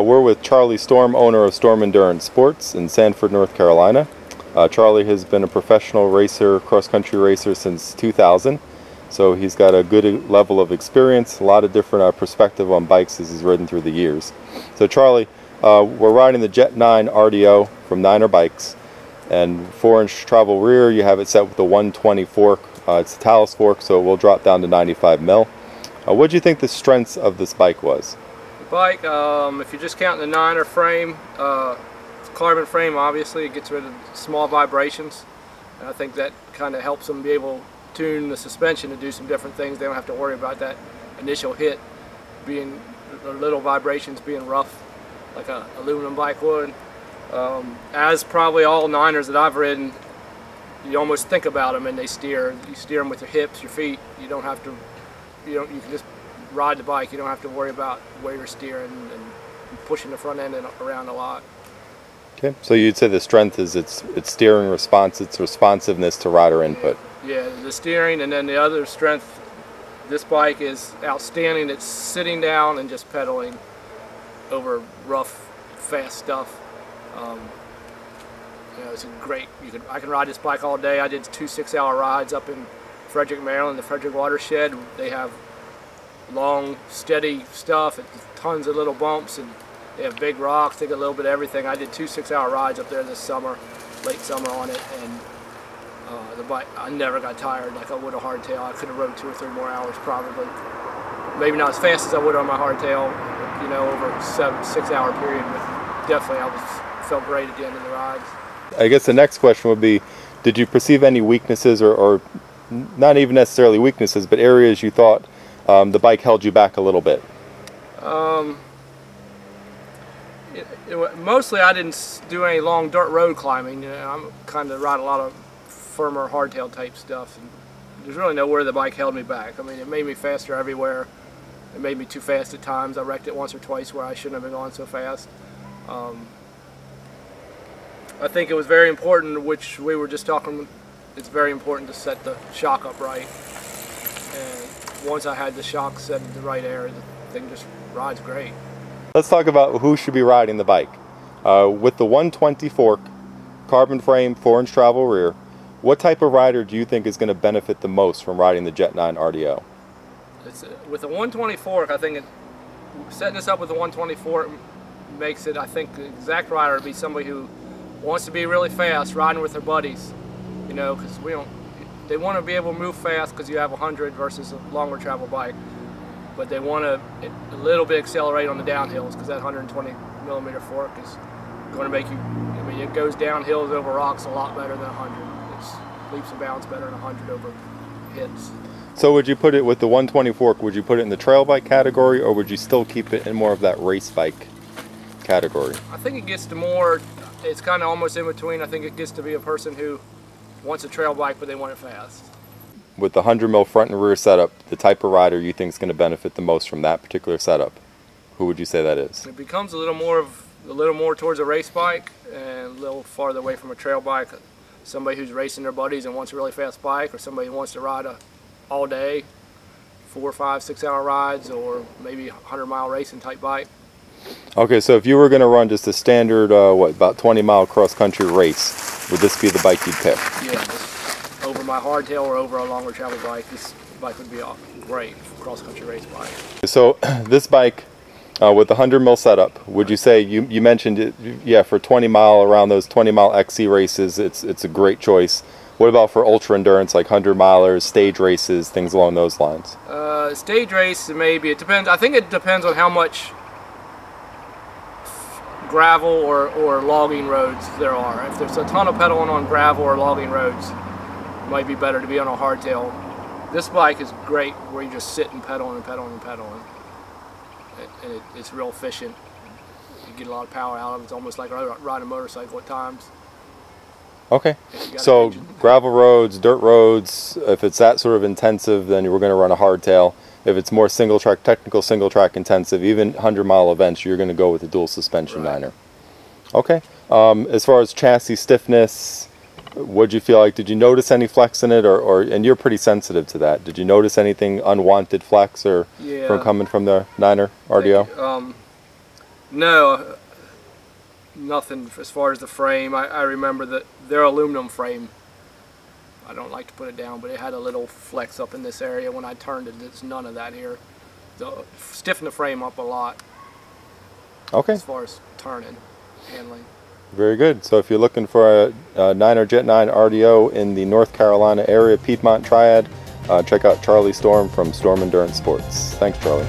We're with Charlie Storm, owner of Storm Endurance Sports in Sanford, North Carolina. Charlie has been a professional racer, cross-country racer since 2000, so he's got a good level of experience, a lot of different perspective on bikes as he's ridden through the years. So Charlie, we're riding the Jet 9 RDO from Niner Bikes, and 4-inch travel rear. You have it set with the 120 fork. It's a talus fork, so it will drop down to 95 mil. What do you think the strengths of this bike was? The bike, if you're just counting the Niner frame, carbon frame, obviously it gets rid of small vibrations, and I think that kind of helps them be able to tune the suspension to do some different things. They don't have to worry about that initial hit being, or little vibrations being rough like an aluminum bike would. As probably all Niners that I've ridden, you almost think about them and they steer. You steer them with your hips, your feet. You don't have to. You can just ride the bike. You don't have to worry about where you're steering and pushing the front end around a lot. Okay, so you'd say the strength is its steering response, its responsiveness to rider input. Yeah, the steering, and then the other strength. This bike is outstanding. It's sitting down and just pedaling over rough, fast stuff. You know, it's a great. I can ride this bike all day. I did 2 6-hour rides up in Frederick, Maryland, the Frederick watershed. They have long, steady stuff, and tons of little bumps, and they have big rocks. They get a little bit of everything. I did 2 6-hour rides up there this summer, late summer on it, and the bike, I never got tired like I would a hardtail. I could have rode 2 or 3 more hours probably. Maybe not as fast as I would on my hardtail, you know, over a 6-hour period, but definitely felt great at the end of the rides. I guess the next question would be, did you perceive any weaknesses or not even necessarily weaknesses, but areas you thought the bike held you back a little bit? Mostly I didn't do any long dirt road climbing. You know, I'm kind of ride a lot of firmer hardtail type stuff, and there's really nowhere the bike held me back. I mean, it made me faster everywhere. It made me too fast at times. I wrecked it once or twice where I shouldn't have been going so fast. I think it was very important, which we were just talking, it's very important to set the shock up right. And once I had the shock set in the right area, the thing just rides great. Let's talk about who should be riding the bike. With the 120 fork, carbon frame, 4-inch travel rear, what type of rider do you think is going to benefit the most from riding the Jet 9 RDO? With the 120 fork, I think setting this up with the 120 fork makes it, I think, the exact rider would be somebody who wants to be really fast, riding with their buddies, you know, because they want to be able to move fast because you have 100 versus a longer travel bike, but they want to a little bit accelerate on the downhills because that 120 millimeter fork is going to make you, I mean, it goes down hills over rocks a lot better than 100. It's leaps and bounds better than 100 over hits. So would you put it with the 120 fork, would you put it in the trail bike category, or would you still keep it in more of that race bike category? I think it gets to more, it's kind of almost in between. I think it gets to be a person who wants a trail bike but they want it fast. With the 100 mil front and rear setup, the type of rider you think is going to benefit the most from that particular setup, who would you say that is? It becomes a little more towards a race bike and a little farther away from a trail bike. Somebody who's racing their buddies and wants a really fast bike, or somebody who wants to ride all day, 4, 5, 6-hour rides, or maybe 100-mile racing type bike. Okay, so if you were going to run just a standard, about 20-mile cross-country race, would this be the bike you'd pick? Yeah, over my hardtail or over a longer travel bike, this bike would be a great cross-country race bike. So this bike, with the 100 mil setup, would you say, you mentioned it, yeah, for 20-mile, around those 20-mile XC races, it's a great choice. What about for ultra endurance, like 100-milers, stage races, things along those lines? Stage race, maybe. It depends. I think it depends on how much gravel or logging roads there are. If there's a ton of pedaling on gravel or logging roads, it might be better to be on a hardtail. This bike is great where you just sit and pedal and pedal and pedal, and it's real efficient. You get a lot of power out of it. It's almost like riding a motorcycle at times. Okay, so gravel roads, dirt roads, if it's that sort of intensive, then we're going to run a hardtail. If it's more technical single track intensive, even 100-mile events, you're going to go with a dual suspension Niner. Okay, as far as chassis stiffness, what did you feel like? Did you notice any flex in it, and you're pretty sensitive to that. Did you notice anything unwanted flex from coming from the Niner RDO? No, nothing as far as the frame. I remember that their aluminum frame, I don't like to put it down, but it had a little flex up in this area when I turned it. There's none of that here. So stiffen the frame up a lot. Okay. As far as turning, handling. Very good. So if you're looking for a 9er Jet 9 RDO in the North Carolina area, Piedmont Triad, check out Charlie Storm from Storm Endurance Sports. Thanks, Charlie.